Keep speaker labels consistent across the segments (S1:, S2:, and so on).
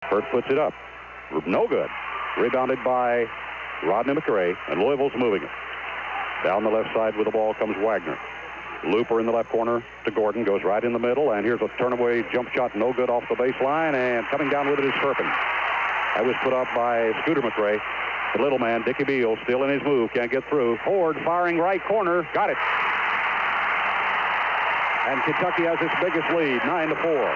S1: Hurt puts it up. No good. Rebounded by Rodney McRae, and Louisville's moving it. Down the left side with the ball comes Wagner. Looper in the left corner to Gordon, goes right in the middle, and here's a turnaway jump shot, no good off the baseline, and coming down with it is Turpin. That was put up by Scooter McRae. The little man, Dickie Beal, still in his move, can't get through. Ford firing right corner, got it. And Kentucky has its biggest lead, 9-4.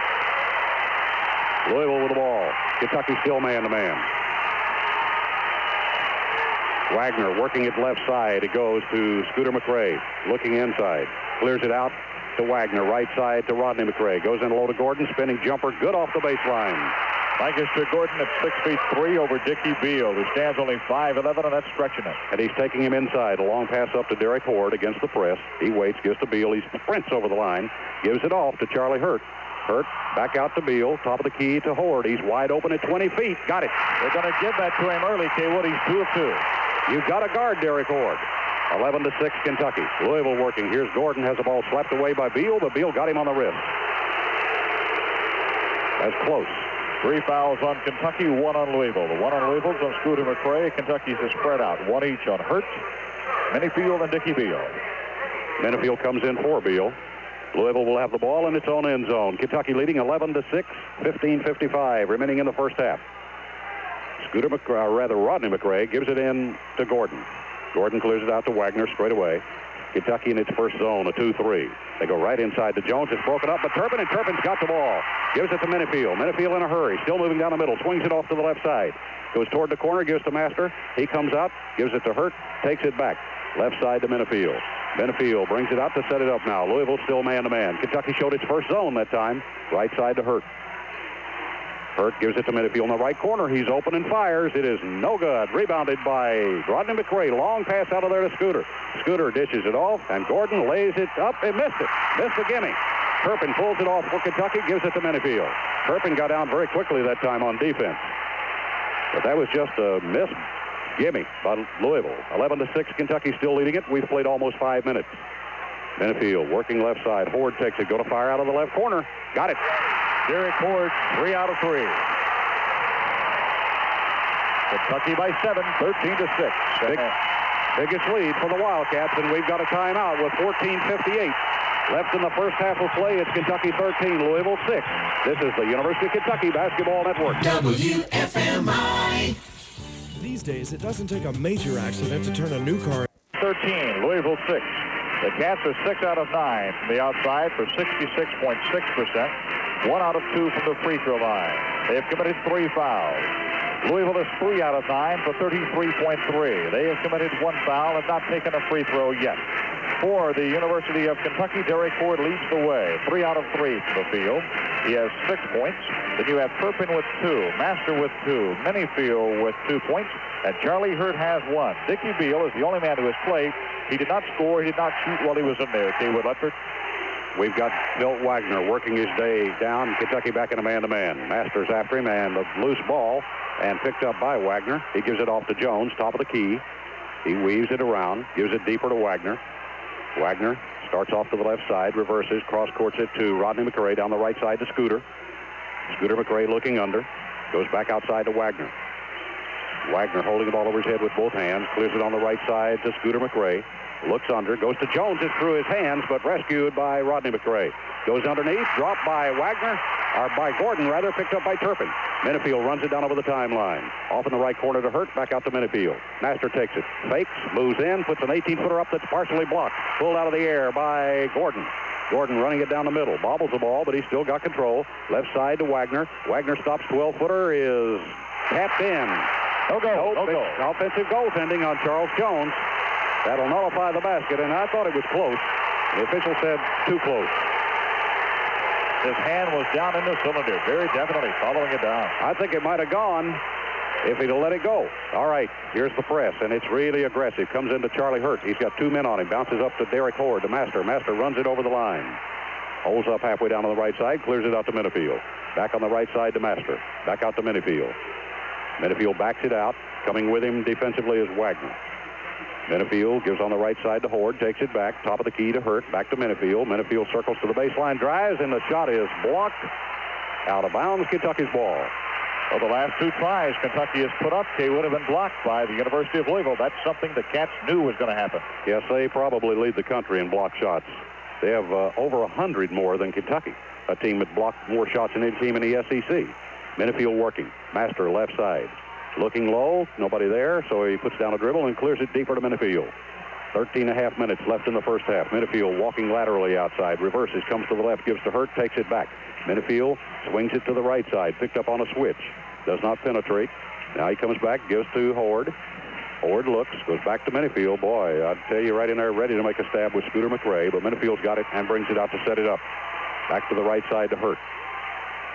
S1: Louisville with the ball. Kentucky still man-to-man. Wagner working it left side. It goes to Scooter McRae, looking inside. Clears it out to Wagner, right side to Rodney McRae. Goes in low to Gordon, spinning jumper, good off the baseline.
S2: Lancaster Gordon at 6'3" over Dickie Beal, who stands only 5'11", and that's stretching it.
S1: And he's taking him inside. A long pass up to Derek Horde against the press. He waits, gives to Beal. He sprints over the line, gives it off to Charlie Hurt. Hurt back out to Beal, top of the key to Horde. He's wide open at 20 feet. Got it.
S2: They're going to give that to him early, Caywood. He's 2 of 2.
S1: You've got to guard Derek Horde. 11-6 Kentucky. Louisville working. Here's Gordon, has the ball slapped away by Beal, but Beal got him on the wrist. That's close.
S2: 3 fouls on Kentucky, 1 on Louisville. The 1 on Louisville's on Scooter McRae. Kentucky's is spread out. 1 each on Hurt, Minifield, and Dickie Beal.
S1: Minifield comes in for Beal. Louisville will have the ball in its own end zone. Kentucky leading 11-6, 15:55 remaining in the first half. Rodney McRae gives it in to Gordon. Gordon clears it out to Wagner straight away. Kentucky in its first zone, a 2-3. They go right inside to Jones. It's broken up, but Turpin's got the ball. Gives it to Minifield. Minifield in a hurry, still moving down the middle. Swings it off to the left side. Goes toward the corner, gives to Master. He comes out, gives it to Hurt, takes it back. Left side to Minifield. Minifield brings it out to set it up now. Louisville still man-to-man. Kentucky showed its first zone that time. Right side to Hurt. Hurt gives it to Minifield in the right corner. He's open and fires. It is no good. Rebounded by Rodney McRae. Long pass out of there to Scooter. Scooter dishes it off, and Gordon lays it up and missed it. Missed the gimme. Turpin pulls it off for Kentucky, gives it to Minifield. Turpin got down very quickly that time on defense. But that was just a missed gimme by Louisville. 11-6, Kentucky still leading it. We've played almost 5 minutes. Minifield working left side. Horde takes it. Go to fire out of the left corner. Got it.
S2: Derek Horde, 3 out of 3. Kentucky by 7, 13-6.
S1: Biggest lead for the Wildcats, and we've got a timeout with 14:58 left in the first half of play. It's Kentucky 13, Louisville 6. This is the University of Kentucky Basketball Network.
S3: WFMI. These days, it doesn't take a major accident to turn a new car.
S2: 13, Louisville 6. The Cats are 6 out of 9 from the outside for 66.6%. 1 out of 2 from the free throw line. They have committed 3 fouls. Louisville is 3 out of 9 for 33.3. They have committed 1 foul and not taken a free throw yet. For the University of Kentucky, Derek Ford leads the way. 3 out of 3 from the field. He has 6 points. Then you have Turpin with 2, Master with 2, Minifield with 2 points, and Charlie Hurt has 1. Dickie Beal is the only man who has played. He did not score. He did not shoot while he was in there. Caywood Ledford.
S1: We've got Milt Wagner working his day down. Kentucky back in a man-to-man. Masters after him, and the loose ball, and picked up by Wagner. He gives it off to Jones, top of the key. He weaves it around, gives it deeper to Wagner. Wagner starts off to the left side, reverses, cross-courts it to Rodney McRae down the right side to Scooter. Scooter McRae looking under, goes back outside to Wagner. Wagner holding the ball over his head with both hands, clears it on the right side to Scooter McRae. Looks under, goes to Jones. It's through his hands, but rescued by Rodney McRae. Goes underneath, dropped by Wagner, or by Gordon, rather, picked up by Turpin. Minifield runs it down over the timeline. Off in the right corner to Hurt, back out to Minifield. Master takes it, fakes, moves in, puts an 18-footer up that's partially blocked. Pulled out of the air by Gordon. Gordon running it down the middle. Bobbles the ball, but he's still got control. Left side to Wagner. Wagner stops 12-footer, is tapped in.
S2: No go.
S1: Offensive goaltending on Charles Jones. That'll nullify the basket, and I thought it was close. The official said too close.
S2: His hand was down in the cylinder, very definitely following it down.
S1: I think it might have gone if he'd have let it go. All right, here's the press, and it's really aggressive. Comes into Charlie Hurt. He's got 2 men on him. Bounces up to Derek Horde, to Master. Master runs it over the line. Holds up halfway down on the right side, clears it out to Minifield. Back on the right side to Master. Back out to Minifield. Minifield backs it out. Coming with him defensively is Wagner. Minifield gives on the right side to Horde, takes it back, top of the key to Hurt, back to Minifield. Minifield circles to the baseline, drives, and the shot is blocked. Out of bounds, Kentucky's ball.
S2: Well, the last 2 tries Kentucky has put up, Caywood, have been blocked by the University of Louisville. That's something the Cats knew was going to happen.
S1: Yes, they probably lead the country in block shots. They have over 100 more than Kentucky, a team that blocked more shots than any team in the SEC. Minifield working. Master left side. Looking low, nobody there, so he puts down a dribble and clears it deeper to Minifield. 13.5 minutes left in the first half. Minifield walking laterally outside. Reverses, comes to the left, gives to Hurt, takes it back. Minifield swings it to the right side, picked up on a switch. Does not penetrate. Now he comes back, gives to Horde. Horde looks, goes back to Minifield. Boy, I'd tell you right in there, ready to make a stab with Scooter McRae, but Minifield's got it and brings it out to set it up. Back to the right side to Hurt.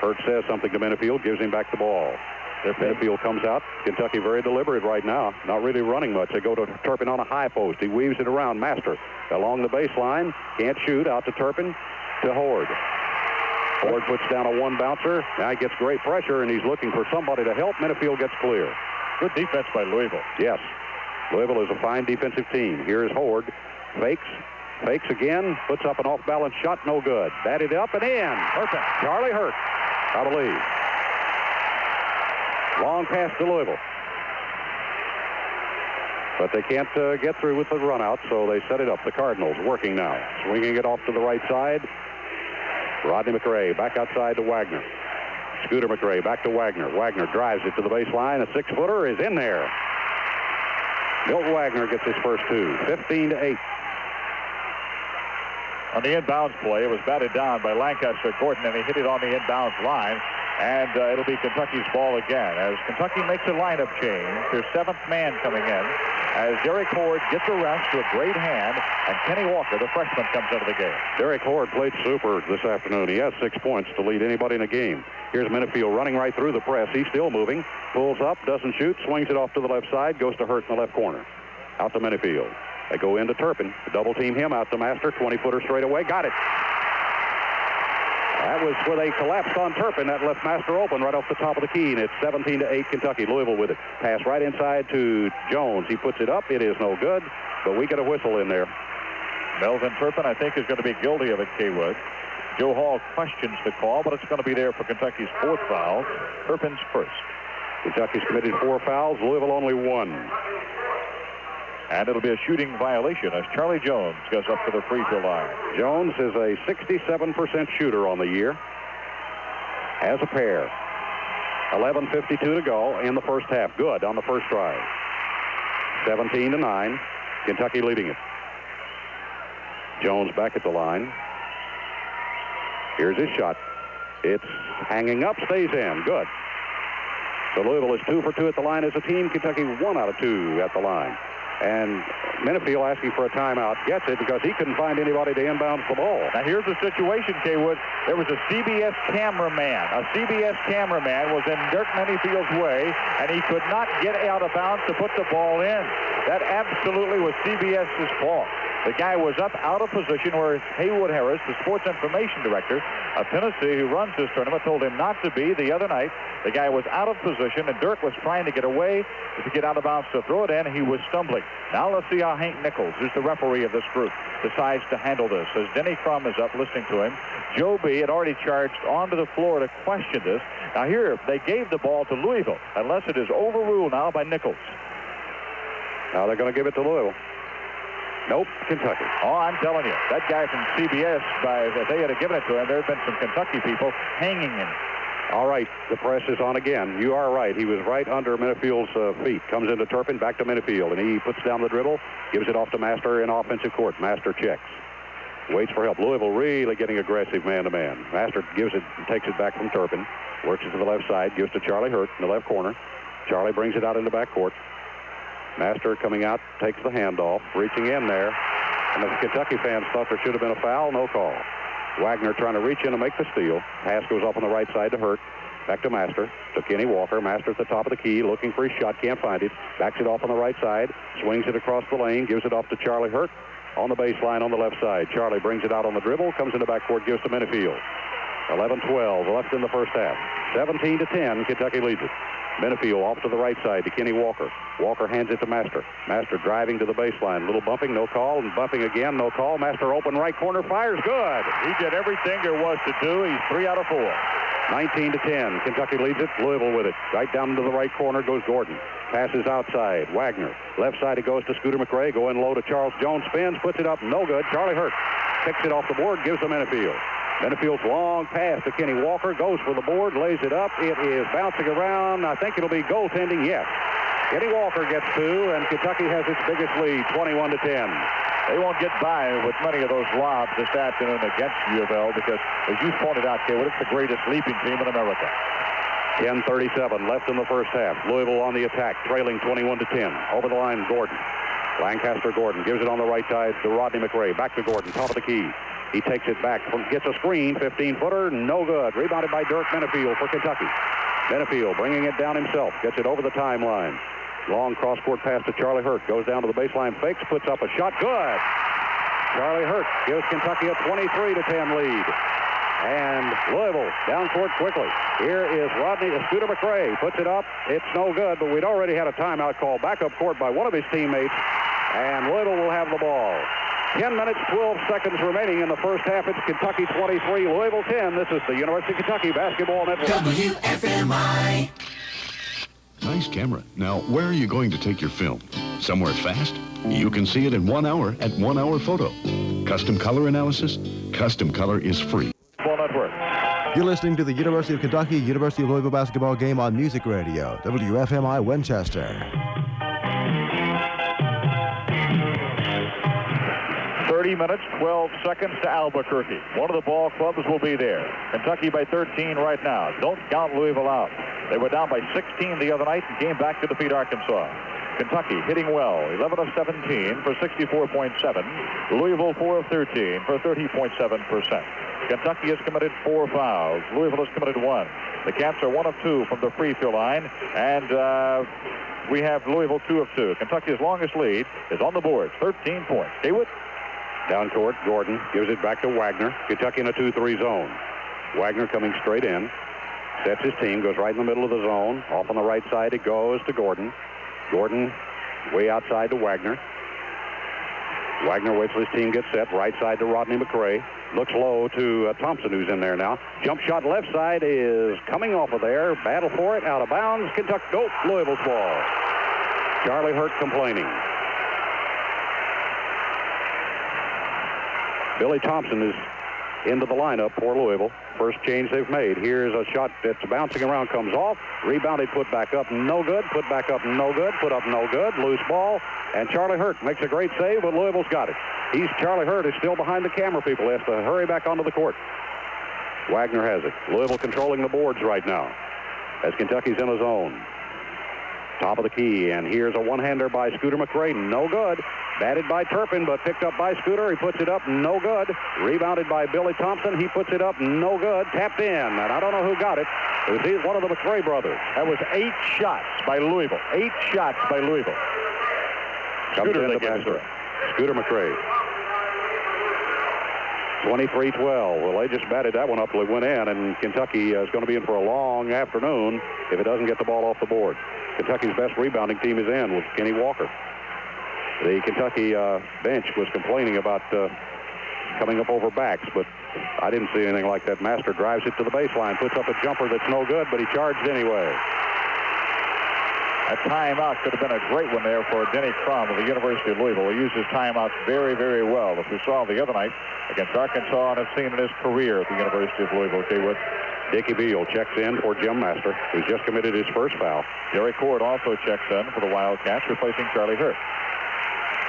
S1: Hurt says something to Minifield, gives him back the ball. Minifield comes out. Kentucky very deliberate right now, not really running much. They go to Turpin on a high post. He weaves it around. Master along the baseline, can't shoot, out to Turpin, to Horde. Horde puts down a 1-bouncer. Now he gets great pressure, and he's looking for somebody to help. Minifield gets clear.
S2: Good defense by Louisville.
S1: Yes. Louisville is a fine defensive team. Here's Horde. Fakes again. Puts up an off-balance shot. No good. Batted up and in.
S2: Perfect.
S1: Charlie Hurt, I believe. Long pass to Louisville. But they can't get through with the run out, so they set it up. The Cardinals working now. Swinging it off to the right side. Rodney McRae back outside to Wagner. Scooter McRae back to Wagner. Wagner drives it to the baseline. A 6-footer is in there. Milt Wagner gets his first 2. 15-8.
S2: On the inbounds play, it was batted down by Lancaster Gordon, and he hit it on the inbounds line. And it'll be Kentucky's ball again as Kentucky makes a lineup change. Their 7th man coming in as Derek Horde gets a rest to a great hand, and Kenny Walker, the freshman, comes out of the game.
S1: Derek Horde played super this afternoon. He has 6 points to lead anybody in the game. Here's Minifield running right through the press. He's still moving. Pulls up, doesn't shoot, swings it off to the left side, goes to Hurt in the left corner. Out to Minifield. They go into Turpin. Double team him out to Master. 20-footer straight away. Got it. That was where they collapsed on Turpin. That left Master open right off the top of the key, and it's 17-8 Kentucky. Louisville with it. Pass right inside to Jones. He puts it up. It is no good, but we get a whistle in there.
S2: Melvin Turpin, I think, is going to be guilty of it, Caywood. Joe Hall questions the call, but it's going to be there for Kentucky's 4th foul. Turpin's first.
S1: Kentucky's committed 4 fouls. Louisville only 1.
S2: And it'll be a shooting violation as Charlie Jones goes up to the free throw line.
S1: Jones is a 67% shooter on the year. As a pair. 11:52 to go in the first half. Good on the first drive. 17-9. Kentucky leading it. Jones back at the line. Here's his shot. It's hanging up, stays in. Good. So Louisville is 2 for 2 at the line as a team. Kentucky 1 out of 2 at the line. And Minifield asking for a timeout gets it because he couldn't find anybody to inbound the ball.
S2: Now here's the situation, Caywood. There was a CBS cameraman. A CBS cameraman was in Dirk Minifield's way, and he could not get out of bounds to put the ball in. That absolutely was CBS's fault. The guy was up out of position where Haywood Harris, the sports information director of Tennessee, who runs this tournament, told him not to be the other night. The guy was out of position, and Dirk was trying to get away to get out of bounds to throw it in. He was stumbling. Now let's see how Hank Nichols, who's the referee of this group, decides to handle this. As Denny Crum is up listening to him, Joe B. had already charged onto the floor to question this. Now here, they gave the ball to Louisville, unless it is overruled now by Nichols.
S1: Now they're going to give it to Louisville. Nope, Kentucky.
S2: Oh, I'm telling you, that guy from CBS, if they had given it to him, there had been some Kentucky people hanging him.
S1: All right, the press is on again. You are right. He was right under Minifield's feet. Comes into Turpin, back to Minifield, and he puts down the dribble, gives it off to Master in offensive court. Master checks. Waits for help. Louisville really getting aggressive man-to-man. Master gives it, takes it back from Turpin, works it to the left side, gives to Charlie Hurt in the left corner. Charlie brings it out in the backcourt. Master coming out, takes the handoff, reaching in there. And the Kentucky fans thought there should have been a foul. No call. Wagner trying to reach in and make the steal. Pass goes up on the right side to Hurt. Back to Master. To Kenny Walker. Master at the top of the key, looking for his shot. Can't find it. Backs it off on the right side. Swings it across the lane. Gives it off to Charlie Hurt on the baseline on the left side. Charlie brings it out on the dribble. Comes in the backcourt. Gives to Minifield. 11-12 left in the first half. 17-10. Kentucky leads it. Minifield off to the right side to Kenny Walker. Walker hands it to Master. Master driving to the baseline. Little bumping, no call, and bumping again, no call. Master open right corner, fires, good.
S2: He did everything there was to do. He's 3 out of 4.
S1: 19-10. Kentucky leads it. Louisville with it. Right down into the right corner goes Gordon. Passes outside. Wagner. Left side it goes to Scooter McRae. Going low to Charles Jones. Spins. Puts it up. No good. Charlie Hurt picks it off the board. Gives to Menifield's long pass to Kenny Walker. Goes for the board. Lays it up. It is bouncing around. I think it'll be goaltending. Yes. Kenny Walker gets two, and Kentucky has its biggest lead, 21-10.
S2: They won't get by with many of those lobs this afternoon against UofL because, as you pointed out, Caywood, it's the greatest leaping team in America.
S1: 10:37 left in the first half. Louisville on the attack, trailing 21-10. Over the line, Gordon. Lancaster Gordon gives it on the right side to Rodney McRae. Back to Gordon, top of the key. He takes it back, gets a screen, 15-footer, no good. Rebounded by Dirk Menefield for Kentucky. Menefield bringing it down himself, gets it over the timeline. Long cross-court pass to Charlie Hurt. Goes down to the baseline, fakes, puts up a shot. Good! Charlie Hurt gives Kentucky a 23-10 lead. And Louisville down court quickly. Here is Scooter McRae. Puts it up. It's no good, but we'd already had a timeout call back up court by one of his teammates. And Louisville will have the ball. 10 minutes, 12 seconds remaining in the first half. It's Kentucky 23, Louisville 10. This is the University of Kentucky Basketball Network.
S4: WFMI.
S5: Nice camera. Now, where are you going to take your film? Somewhere fast? You can see it in 1 hour at 1 Hour Photo. Custom color analysis? Custom color is free.
S3: You're listening to the University of Kentucky, University of Louisville basketball game on Music Radio, WFMI Winchester.
S2: 30 minutes, 12 seconds to Albuquerque. One of the ball clubs will be there. Kentucky by 13 right now. Don't count Louisville out. They were down by 16 the other night and came back to defeat Arkansas. Kentucky hitting well, 11 of 17 for 64.7. Louisville 4 of 13 for 30.7%. Kentucky has committed 4 fouls. Louisville has committed 1. The Cats are 1 of 2 from the free throw line, and we have Louisville 2 of 2. Kentucky's longest lead is on the boards, 13 points. Caywood.
S1: Down court, Gordon gives it back to Wagner. Kentucky in a 2-3 zone. Wagner coming straight in. Sets his team, goes right in the middle of the zone. Off on the right side, it goes to Gordon. Gordon way outside to Wagner. Wagner waits till his team gets set. Right side to Rodney McRae. Looks low to Thompson, who's in there now. Jump shot left side is coming off of there. Battle for it. Out of bounds. Kentucky. Nope. Louisville's ball. Charlie Hurt complaining. Billy Thompson is into the lineup for Louisville. First change they've made. Here's a shot that's bouncing around, comes off. Rebounded, put back up, no good. Put back up, no good. Put up, no good. Loose ball. And Charlie Hurt makes a great save, but Louisville's got it. Charlie Hurt is still behind the camera people. He has to hurry back onto the court. Wagner has it. Louisville controlling the boards right now as Kentucky's in a zone. Top of the key, and here's a one-hander by Scooter McRae. No good. Batted by Turpin, but picked up by Scooter. He puts it up. No good. Rebounded by Billy Thompson. He puts it up. No good. Tapped in, and I don't know who got it. It was one of the McRae brothers.
S2: That was 8 shots by Louisville. 8 shots by Louisville.
S1: Scooter in the basket. Scooter McRae. 23-12. Well, they just batted that one up till it went in, and Kentucky is going to be in for a long afternoon if it doesn't get the ball off the board. Kentucky's best rebounding team is in with Kenny Walker. The Kentucky bench was complaining about coming up over backs, but I didn't see anything like that. Master drives it to the baseline, puts up a jumper that's no good, but he charged anyway.
S2: A timeout could have been a great one there for Denny Crum of the University of Louisville. He used his timeouts very, very well, as we saw the other night against Arkansas and have seen in his career at the University of Louisville. Caywood.
S1: Dickie Beal checks in for Jim Master, who's just committed his first foul.
S2: Jerry Cord also checks in for the Wildcats, replacing Charlie Hurt.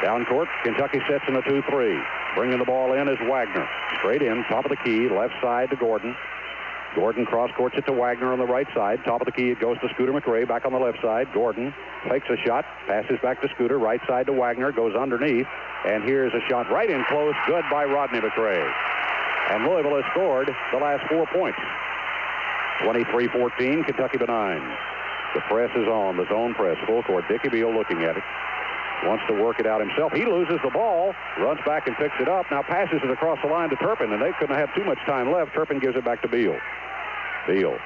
S1: Down court, Kentucky sets in a 2-3. Bringing the ball in is Wagner. Straight in, top of the key, left side to Gordon. Gordon cross-courts it to Wagner on the right side. Top of the key, it goes to Scooter McRae back on the left side. Gordon fakes a shot, passes back to Scooter, right side to Wagner, goes underneath. And here's a shot right in close, good by Rodney McRae. And Louisville has scored the last 4 points. 23-14, Kentucky benign. The press is on, the zone press, full court. Dickie Beal looking at it. Wants to work it out himself. He loses the ball, runs back and picks it up. Now passes it across the line to Turpin, and they couldn't have too much time left. Turpin gives it back to Beal. Beal.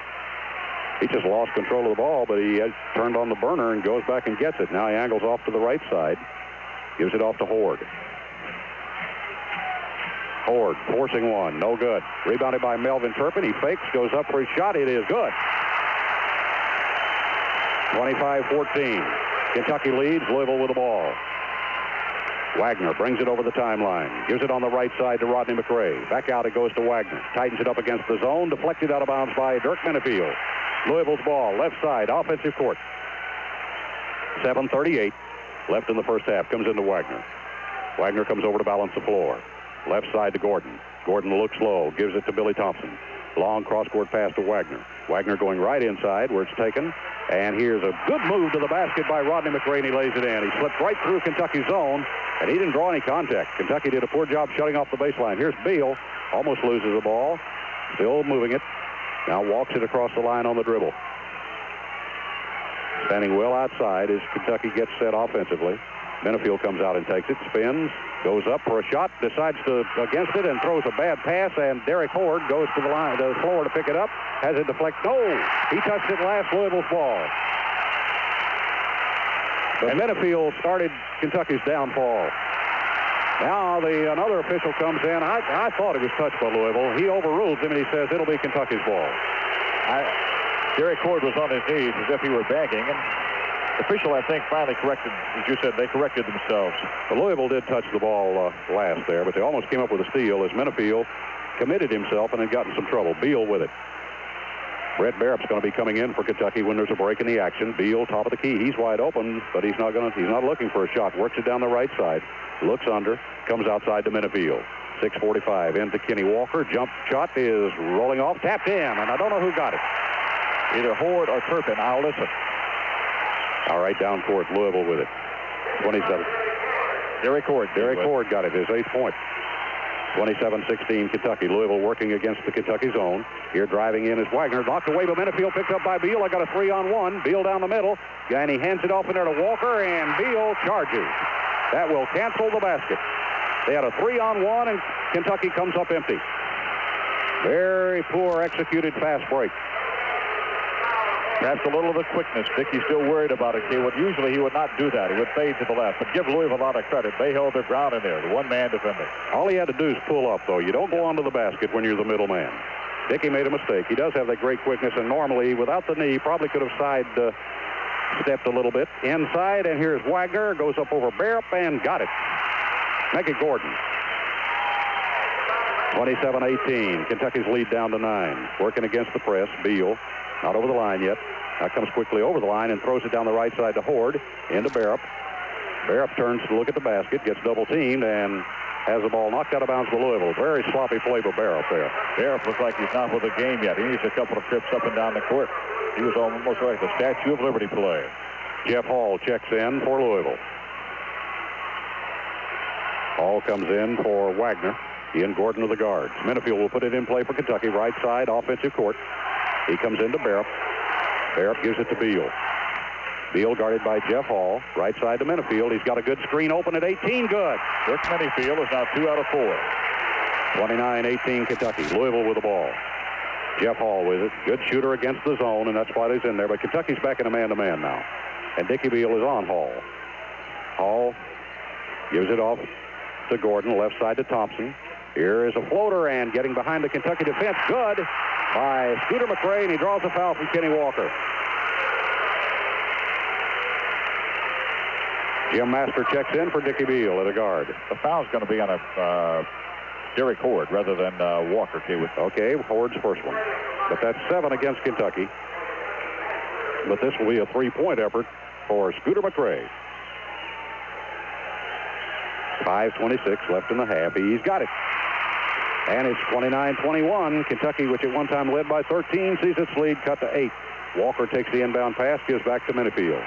S1: He just lost control of the ball, but he has turned on the burner and goes back and gets it. Now he angles off to the right side. Gives it off to Horde. Horde forcing one. No good. Rebounded by Melvin Turpin. He fakes, goes up for his shot. It is good. 25-14. Kentucky leads. Louisville with the ball. Wagner brings it over the timeline. Gives it on the right side to Rodney McRae. Back out it goes to Wagner. Tightens it up against the zone. Deflected out of bounds by Dirk Menefield. Louisville's ball. Left side. Offensive court. 7:38 left in the first half. Comes into Wagner. Wagner comes over to balance the floor. Left side to Gordon. Gordon looks low. Gives it to Billy Thompson. Long cross-court pass to Wagner. Wagner going right inside where it's taken. And here's a good move to the basket by Rodney McRae, and he lays it in. He slipped right through Kentucky's zone, and he didn't draw any contact. Kentucky did a poor job shutting off the baseline. Here's Beal. Almost loses the ball. Still moving it. Now walks it across the line on the dribble. Standing well outside as Kentucky gets set offensively. Menefield comes out and takes it, spins, goes up for a shot, decides to against it and throws a bad pass, and Derek Horde goes to the floor to pick it up, has it deflect. No! He touched it last. Louisville's ball. But Menefield started Kentucky's downfall. Now another official comes in. I thought it was touched by Louisville. He overrules him, and he says it'll be Kentucky's ball.
S2: Derek Horde was on his knees as if he were begging, and the official, I think, finally corrected, as you said, they corrected themselves.
S1: Well, Louisville did touch the ball last there, but they almost came up with a steal as Menefield committed himself and had gotten some trouble. Beal with it. Brett Barrett's going to be coming in for Kentucky when there's a break in the action. Beal, top of the key. He's wide open, but he's not looking for a shot. Works it down the right side. Looks under. Comes outside to Menefield. 6:45 into Kenny Walker. Jump shot is rolling off. Tapped in, and I don't know who got it.
S2: Either Horde or Turpin. I'll listen.
S1: All right, down court. Louisville with it. 27.
S2: Derek Horde.
S1: Derek Horde got it. His 8th point. 27-16 Kentucky. Louisville working against the Kentucky zone. Here driving in is Wagner. Knocked away by Menefield. Picked up by Beal. I got a 3-on-1. Beal down the middle. And he hands it off in there to Walker. And Beal charges. That will cancel the basket. They had a 3-on-1 and Kentucky comes up empty. Very poor executed fast break.
S2: Perhaps a little of the quickness. Dickey's still worried about it. Usually he would not do that. He would fade to the left. But give Louisville a lot of credit. They held their ground in there. The one-man defender.
S1: All he had to do is pull up, though. You don't go onto the basket when you're the middle man. Dickey made a mistake. He does have that great quickness, and normally, without the knee, probably could have stepped a little bit inside. And here's Wagner. Goes up over Barrett and got it. Make it Gordon. 27-18. Kentucky's lead down to 9. Working against the press. Beal. Not over the line yet. Now comes quickly over the line and throws it down the right side to Horde. Into Barrett. Barrett turns to look at the basket, gets double teamed, and has the ball knocked out of bounds for Louisville. Very sloppy play by Barrett there.
S2: Barrett looks like he's not with the game yet. He needs a couple of trips up and down the court. He was almost like the Statue of Liberty play.
S1: Jeff Hall checks in for Louisville. Hall comes in for Wagner. He and Gordon are the guards. Menefield will put it in play for Kentucky. Right side, offensive court. He comes into Barrett. Barrett gives it to Beal. Beal guarded by Jeff Hall. Right side to Menefield. He's got a good screen open at 18. Good.
S2: Dirk Menefield is now 2 out of 4.
S1: 29-18 Kentucky. Louisville with the ball. Jeff Hall with it. Good shooter against the zone, and that's why he's in there. But Kentucky's back in a man-to-man now. And Dickie Beal is on Hall. Hall gives it off to Gordon. Left side to Thompson. Here is a floater, and getting behind the Kentucky defense. Good by Scooter McRae, and he draws a foul from Kenny Walker. Jim Master checks in for Dickie Beal at a guard.
S2: The foul's going to be on a Derek Horde rather than Walker.
S1: Okay, Horde's first one. But that's 7 against Kentucky. But this will be a 3-point effort for Scooter McRae. 5:26 left in the half. He's got it. And it's 29-21. Kentucky, which at one time led by 13, sees its lead cut to 8. Walker takes the inbound pass, gives back to Menefield.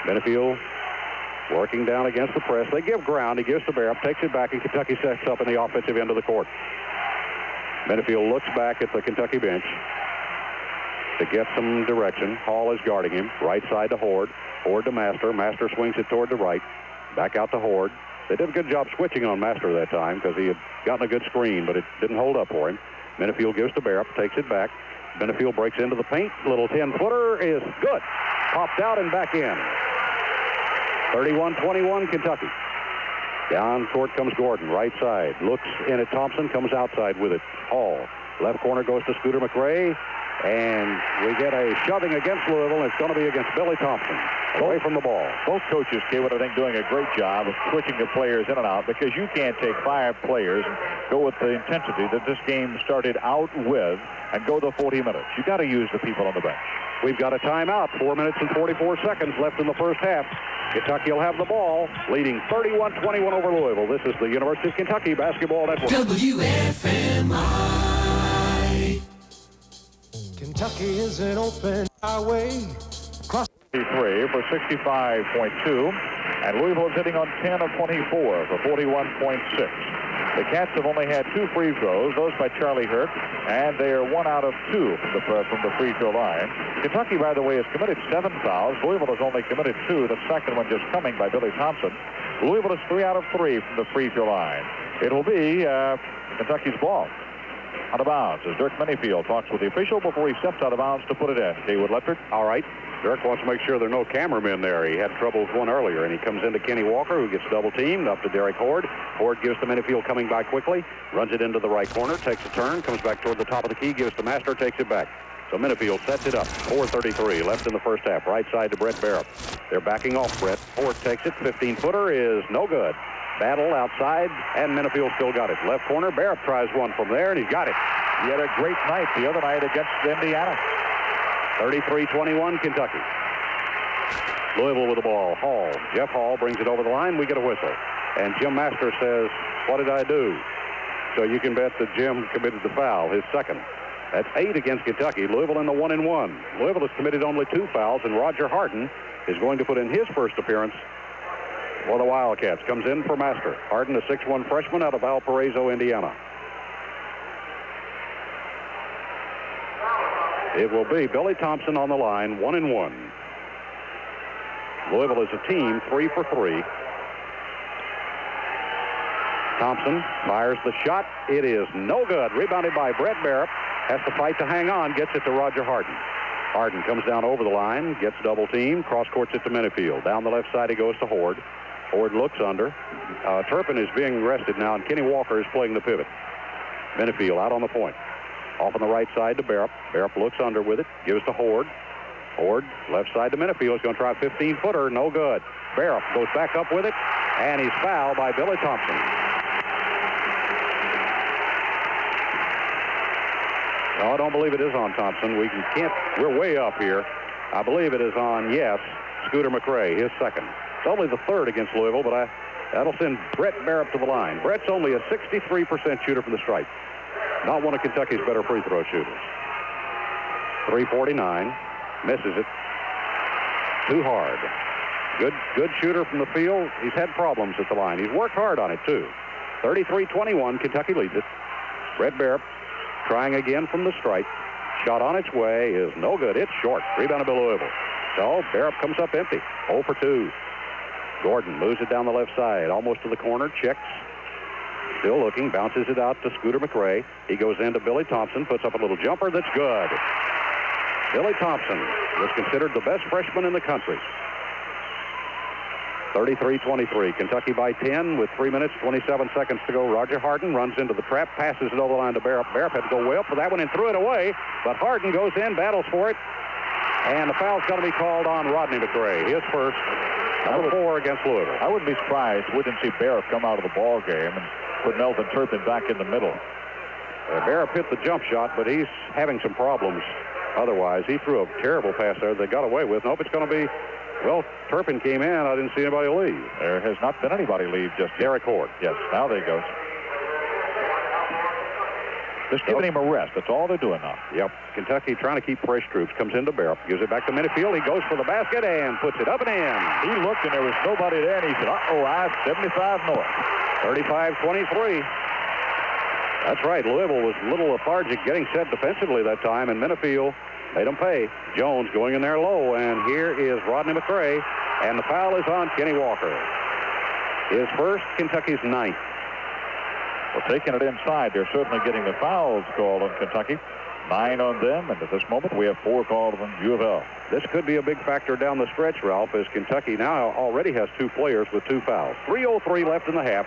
S1: Menefield working down against the press. They give ground. He gives to Barrett, takes it back, and Kentucky sets up in the offensive end of the court. Menefield looks back at the Kentucky bench to get some direction. Hall is guarding him. Right side to Horde. Horde to Master. Master swings it toward the right. Back out to Horde. They did a good job switching on Master that time because he had gotten a good screen, but it didn't hold up for him. Menefield gives to Barrett, takes it back. Menefield breaks into the paint. Little 10-footer is good. Popped out and back in. 31-21 Kentucky. Down court comes Gordon, right side. Looks in at Thompson, comes outside with it. Hall. Left corner goes to Scooter McRae. And we get a shoving against Louisville. It's going to be against Billy Thompson. Away from the ball.
S2: Both coaches, Caywood, I think, doing a great job of switching the players in and out, because you can't take 5 players and go with the intensity that this game started out with and go the 40 minutes. You got to use the people on the bench.
S1: We've got a timeout. 4 minutes and 44 seconds left in the first half. Kentucky will have the ball, leading 31-21 over Louisville. This is the University of Kentucky Basketball Network.
S4: WFMI.
S6: Kentucky is an open highway.
S2: 3 for 65.2, and Louisville is hitting on 10 of 24 for 41.6. The Cats have only had 2 free throws, those by Charlie Hurt, and they are 1 out of 2 from the free throw line. Kentucky, by the way, has committed 7 fouls. Louisville has only committed 2, the second one just coming by Billy Thompson. Louisville is 3 out of 3 from the free throw line. It will be Kentucky's ball. Out of bounds as Dirk Minifield talks with the official before he steps out of bounds to put it in. Caywood Ledford.
S1: All right. Dirk wants to make sure there are no cameramen there. He had trouble with one earlier, and he comes into Kenny Walker, who gets double-teamed, up to Derek Horde. Horde gives to Minifield, coming by quickly, runs it into the right corner, takes a turn, comes back toward the top of the key, gives to Master, takes it back. So Minifield sets it up. 4:33 left in the first half. Right side to Brett Barrett. They're backing off Brett. Horde takes it. 15-footer is no good. Battle outside, and Minifield still got it. Left corner, Barrett tries one from there, and he's got it.
S2: He had a great night the other night against Indiana.
S1: 33-21, Kentucky. Louisville with the ball. Hall. Jeff Hall brings it over the line. We get a whistle. And Jim Master says, "What did I do?" So you can bet that Jim committed the foul, his second. That's 8 against Kentucky. Louisville in the 1-1. Louisville has committed only 2 fouls, and Roger Harden is going to put in his first appearance for the Wildcats. Comes in for Master. Harden, a 6'1 freshman out of Valparaiso, Indiana. It will be Billy Thompson on the line, 1-1. Louisville is a team 3 for 3. Thompson fires the shot. It is no good. Rebounded by Brett Barrett. Has to fight to hang on. Gets it to Roger Harden. Harden comes down over the line. Gets double teamed. Cross courts it to Minifield. Down the left side he goes to Horde. Horde looks under. Turpin is being rested now, and Kenny Walker is playing the pivot. Minifield out on the point. Off on the right side to Barrett. Barrett looks under with it. Gives to Horde. Horde left side to Minifield. He's going to try a 15-footer. No good. Barrett goes back up with it, and he's fouled by Billy Thompson. No, I don't believe it is on Thompson. We're way up here. I believe it is on, yes, Scooter McRae, his second. It's only the third against Louisville, but that'll send Brett Barrett to the line. Brett's only a 63% shooter from the stripe. Not one of Kentucky's better free throw shooters. 3:49. Misses it. Too hard. Good shooter from the field. He's had problems at the line. He's worked hard on it, too. 33-21. Kentucky leads it. Brett Barrett trying again from the stripe. Shot on its way is no good. It's short. Rebounded by Louisville. So Barrett comes up empty. 0 for 2. Gordon moves it down the left side. Almost to the corner. Checks. Still looking. Bounces it out to Scooter McRae. He goes into Billy Thompson. Puts up a little jumper that's good. Billy Thompson was considered the best freshman in the country. 33-23. Kentucky by 10 with 3 minutes, 27 seconds to go. Roger Harden runs into the trap, passes it over the line to Barrett. Barrett had to go way up for that one and threw it away. But Harden goes in, battles for it. And the foul's going to be called on Rodney McRae. His first, number 4 against Louisville.
S2: I wouldn't be surprised. We didn't see Barrett come out of the ball game and put Melvin Turpin back in the middle.
S1: Barrett hit the jump shot, but he's having some problems otherwise. He threw a terrible pass there they got away with. Nope, it's going to be, well, Turpin came in. I didn't see anybody leave.
S2: There has not been anybody leave just yet.
S1: Derek Horde.
S2: Yes, now there he goes. Just giving him a rest. That's all they're doing now.
S1: Yep. Kentucky trying to keep fresh troops. Comes into Barrett. Gives it back to Minifield. He goes for the basket and puts it up and in.
S2: He looked and there was nobody there, and he said, uh-oh, I have 75 north.
S1: 35-23. That's right. Louisville was a little lethargic getting set defensively that time, and Minifield made them pay. Jones going in there low, and here is Rodney McRae, and the foul is on Kenny Walker. His first, Kentucky's 9th.
S2: Well, taking it inside, they're certainly getting the fouls called on Kentucky. 9 on them, and at this moment we have 4 called on U of L.
S1: This could be a big factor down the stretch, Ralph, as Kentucky now already has 2 players with 2 fouls. 3:03 left in the half.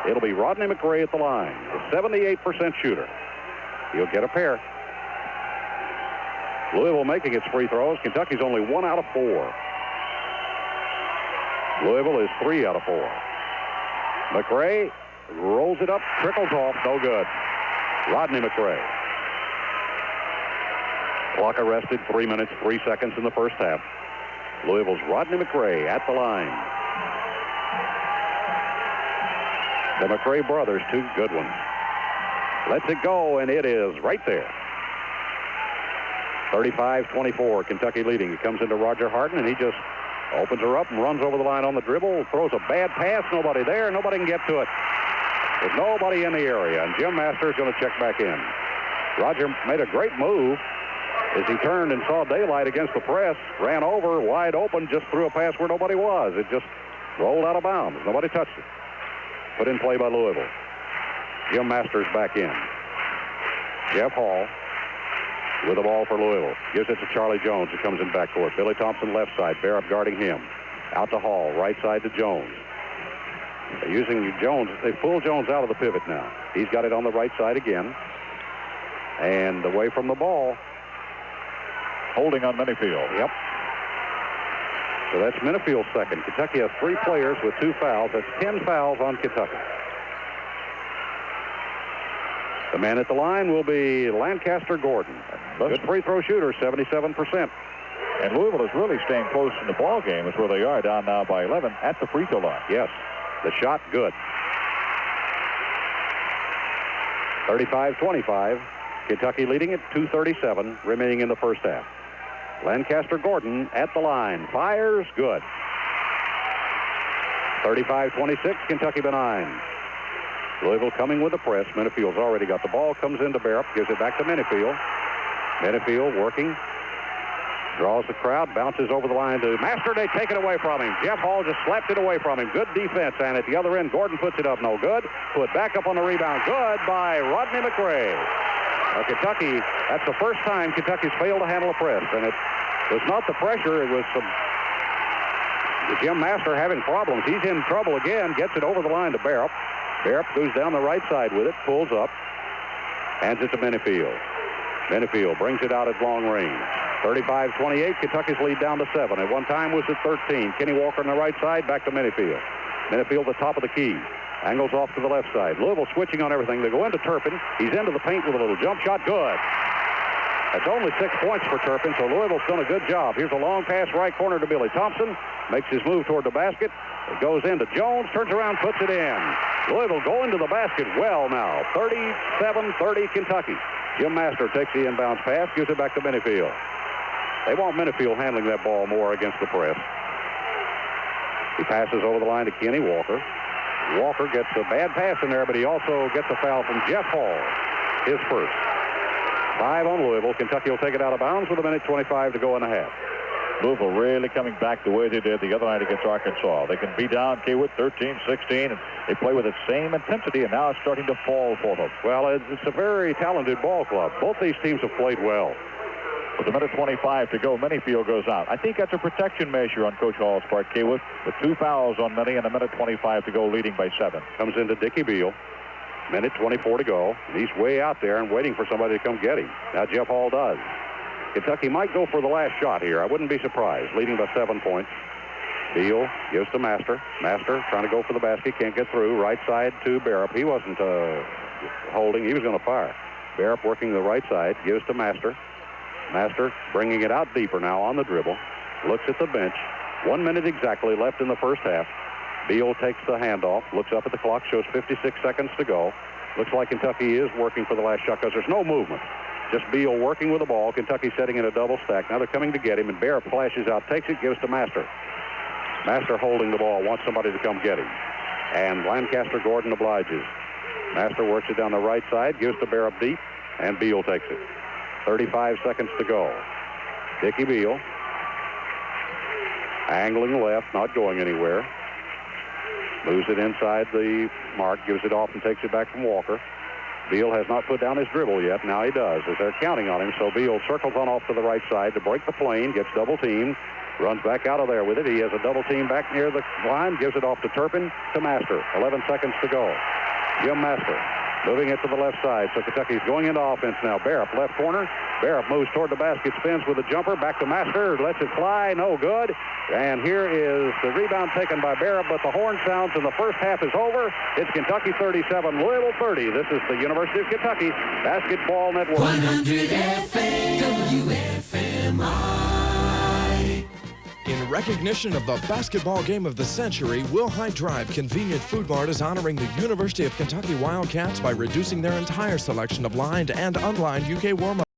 S1: It'll be Rodney McRae at the line, a 78% shooter. He'll get a pair. Louisville making its free throws. Kentucky's only 1 out of 4. Louisville is 3 out of 4. McRae rolls it up, trickles off, no good. Rodney McRae. Clock arrested, 3 minutes, 3 seconds in the first half. Louisville's Rodney McRae at the line. The McRae brothers, 2 good ones. Lets it go, and it is right there. 35-24, Kentucky leading. It comes into Roger Harden, and he just opens her up and runs over the line on the dribble, throws a bad pass, nobody there, nobody can get to it. There's nobody in the area, and Jim Master is going to check back in. Roger made a great move as he turned and saw daylight against the press, ran over, wide open, just threw a pass where nobody was. It just rolled out of bounds. Nobody touched it. Put in play by Louisville. Jim Masters back in. Jeff Hall with the ball for Louisville. Gives it to Charlie Jones, who comes in backcourt. Billy Thompson left side. Barrett guarding him. Out to Hall. Right side to Jones. They're using Jones. They pull Jones out of the pivot now. He's got it on the right side again. And away from the ball.
S2: Holding on Minifield.
S1: Yep. So that's Minifield's second. Kentucky has 3 players with 2 fouls. That's 10 fouls on Kentucky. The man at the line will be Lancaster Gordon. Good free throw shooter, 77%.
S2: And Louisville is really staying close in the ball game. Is where they are, down now by 11 at the free throw line.
S1: Yes, the shot good. 35-25. Kentucky leading at 2:37 remaining in the first half. Lancaster Gordon at the line. Fires, good. 35-26, Kentucky benign. Louisville coming with the press. Minifield's already got the ball. Comes into Barrett. Gives it back to Minifield. Minifield working. Draws the crowd. Bounces over the line to Master. They take it away from him. Jeff Hall just slapped it away from him. Good defense. And at the other end, Gordon puts it up. No good. Put back up on the rebound. Good by Rodney McRae. Kentucky, that's the first time Kentucky's failed to handle a press. And it was not the pressure. It was Jim Master having problems. He's in trouble again. Gets it over the line to Barrett. Barrett goes down the right side with it, pulls up, hands it to Minifield. Minifield brings it out at long range. 35-28, Kentucky's lead down to 7. At one time was at 13. Kenny Walker on the right side, back to Minifield. Minifield the top of the key. Angles off to the left side. Louisville switching on everything. They go into Turpin. He's into the paint with a little jump shot. Good. That's only 6 points for Turpin, so Louisville's done a good job. Here's a long pass right corner to Billy Thompson. Makes his move toward the basket. It goes into Jones, turns around, puts it in. Louisville going to the basket well now. 37-30 Kentucky. Jim Master takes the inbounds pass, gives it back to Minifield. They want Minifield handling that ball more against the press. He passes over the line to Kenny Walker. Walker gets a bad pass in there, but he also gets a foul from Jeff Hall. His first. 5 on Louisville. Kentucky will take it out of bounds with 1:25 to go in the half.
S2: Louisville really coming back the way they did the other night against Arkansas. They can be down Caywood 13-16, and they play with the same intensity, and now it's starting to fall for them.
S1: Well, it's a very talented ball club. Both these teams have played well.
S2: With 1:25 to go, Minifield goes out. I think that's a protection measure on Coach Hall's part, Caywood, with 2 fouls on Mini and 1:25 to go, leading by 7.
S1: Comes into Dickie Beal. 1:24 to go. And he's way out there and waiting for somebody to come get him. Now Jeff Hall does. Kentucky might go for the last shot here. I wouldn't be surprised. Leading by 7 points. Beal gives to Master. Master trying to go for the basket. Can't get through. Right side to Barrett. He wasn't holding. He was going to fire. Barrett working the right side. Gives to Master. Master bringing it out deeper now on the dribble. Looks at the bench. 1 minute exactly left in the first half. Beal takes the handoff. Looks up at the clock. Shows 56 seconds to go. Looks like Kentucky is working for the last shot because there's no movement. Just Beal working with the ball. Kentucky setting in a double stack. Now they're coming to get him, and Barrett flashes out, takes it, gives to Master. Master holding the ball, wants somebody to come get him. And Lancaster Gordon obliges. Master works it down the right side, gives to Barrett deep, and Beal takes it. 35 seconds to go. Dickie Beal. Angling left, not going anywhere. Moves it inside the mark, gives it off and takes it back from Walker. Beal has not put down his dribble yet. Now he does, as they're counting on him. So Beal circles on off to the right side to break the plane, gets double-teamed, runs back out of there with it. He has a double-team back near the line, gives it off to Turpin, to Master. 11 seconds to go. Jim Master moving it to the left side. So Kentucky's going into offense now. Barrett, left corner. Barrett moves toward the basket, spins with a jumper. Back to Master, lets it fly, no good. And here is the rebound taken by Barrett, but the horn sounds and the first half is over. It's Kentucky 37, Louisville 30. This is the University of Kentucky Basketball Network.
S4: 100 FM, WFMI.
S7: In recognition of the basketball game of the century, Wilhite Drive Convenient Food Mart is honoring the University of Kentucky Wildcats by reducing their entire selection of lined and unlined UK warm-up